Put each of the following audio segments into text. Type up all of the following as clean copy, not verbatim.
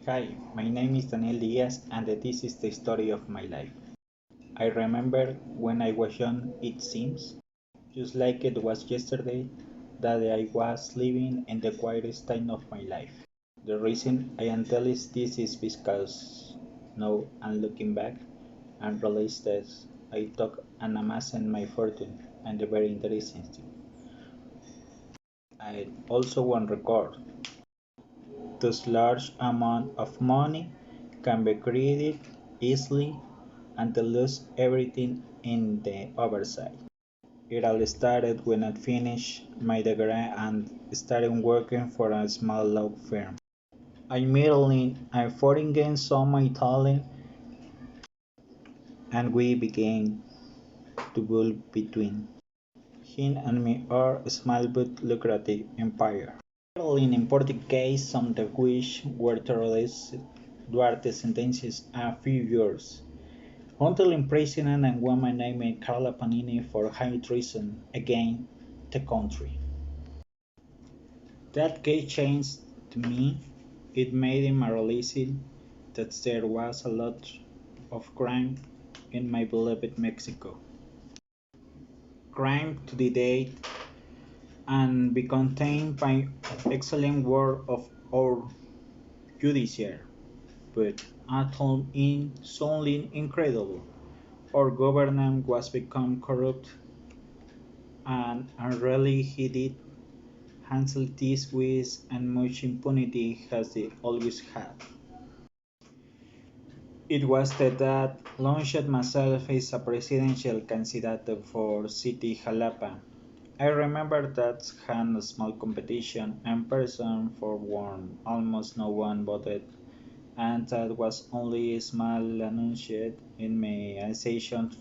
Hi, my name is Daniel Diaz and this is the story of my life. I remember when I was young, it seems, just like it was yesterday, that I was living in the quietest time of my life. The reason I am telling this is because now I'm looking back and realize that I took and amassed my fortune and the very interesting thing. I also want to record this large amount of money can be created easily and to lose everything in the oversight. It all started when I finished my degree and started working for a small law firm. I immediately I foreign gained some my talent and we began to build between him and me our small but lucrative empire. In important case, some of which were terrorists Duarte sentences a few years until imprisonment and woman named Carla Panini for high treason against the country. That case changed to me. It made him realizing that there was a lot of crime in my beloved Mexico. Crime to the date and be contained by excellent work of our judiciary, but at home in something incredible. Our government was become corrupt and unreally he did handle this with as much impunity as they always had. It was that launched myself as a presidential candidate for City Jalapa. I remember that had a small competition in person for one almost no one voted and that was only a small announced in my accession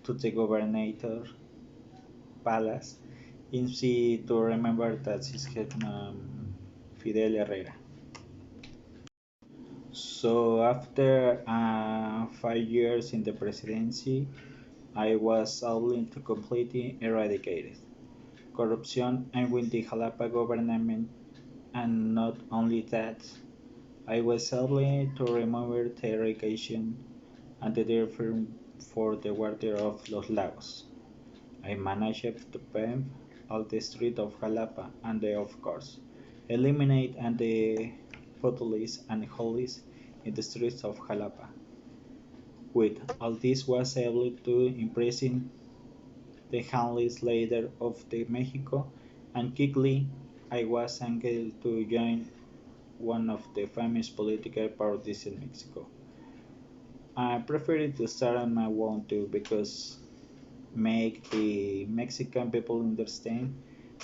to the governor palace in see to remember that his hetman Fidel Herrera. So after 5 years in the presidency, I was able to completely eradicate corruption and with the Jalapa government, and not only that, I was able to remove the irrigation and the therefore for the water of Los Lagos. I managed to pave all the streets of Jalapa and of course eliminate and the photos and holies in the streets of Jalapa. With all this was able to imprison the handless leader of the Mexico and quickly I was able to join one of the famous political parties in Mexico. I prefer to start on my own too because make the Mexican people understand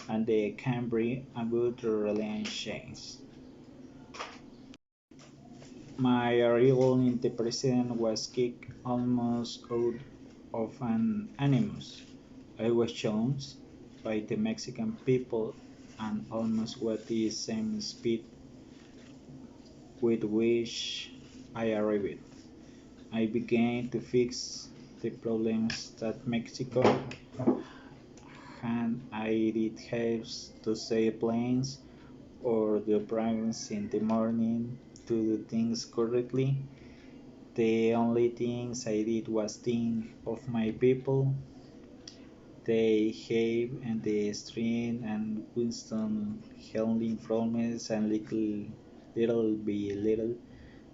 and they can bring a good relations. My arrival in the president was kicked almost out of an animus. I was challenged by the Mexican people and almost with the same speed with which I arrived. I began to fix the problems that Mexico had. I did have to say planes or the parents in the morning to do things correctly. The only things I did was think of my people. They have and the strength and wisdom handling problems and little by little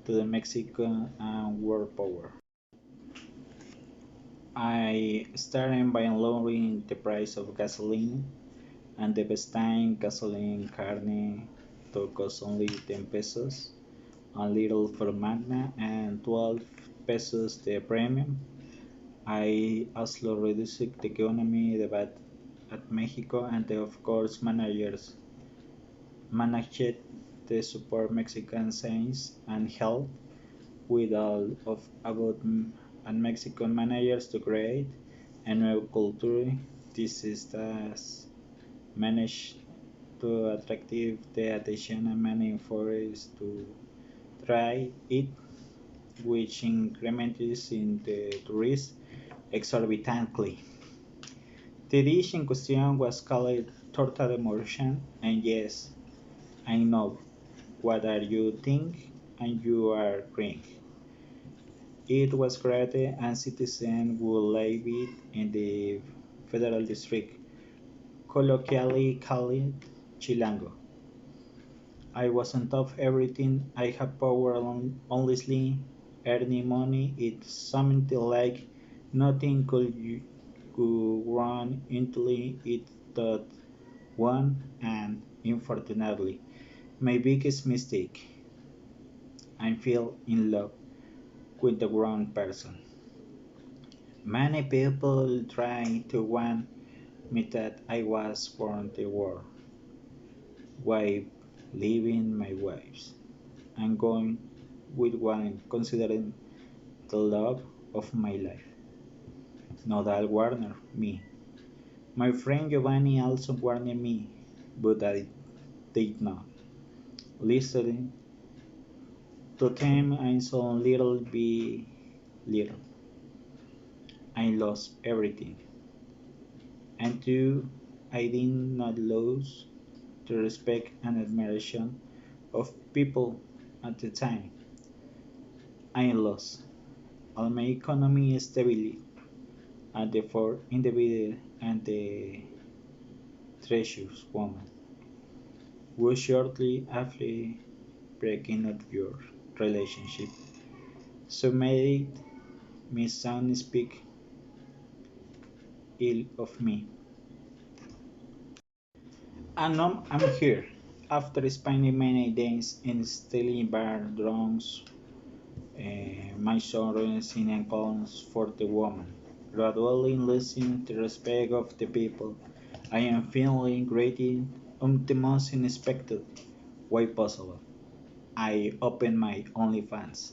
to the Mexican and world power. I started by lowering the price of gasoline and the best time gasoline carne to cost only 10 pesos, a little for Magna and 12 pesos the premium. I also reduced the economy debate at Mexico and of course managed to support Mexican science and health with all of about and Mexican managers to create a new culture. This is thus managed to attract the attention of many foreigners to try it, which increments in the tourists exorbitantly. The dish in question was called torta de morchan, and yes, I know what are you think. and you are crying. It was created and citizens would live it in the Federal District, colloquially called Chilango. I was on top of everything. I had power honestly, earning money. It's something like nothing could run until it thought one, and unfortunately, my biggest mistake. I fell in love with the wrong person. Many people try to warn me that I was for the war, while leaving my wives and going with one considering the love of my life. Nodal warned me. My friend Giovanni also warned me, but I did not. Listening to them, I saw little by little. I lost everything. And two, I did not lose the respect and admiration of people at the time. I lost all my economy stability and the four individual and the treasures woman who shortly after breaking up your relationship. So made me sound speak ill of me. And now I'm here, after spending many days in stealing bar drunks, my sorrows in accounts for the woman, gradually losing the respect of the people. I am feeling greeted on the most unexpected way possible. I open my OnlyFans.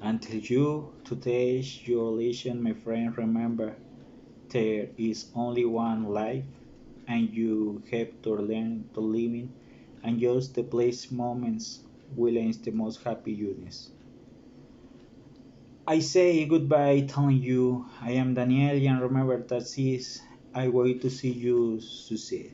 Until you, today's your relation, my friend, remember there is only one life, and you have to learn to live in and just the place moments will end the most happy units. I say goodbye telling you I am Daniel and remember that is I wait to see you succeed.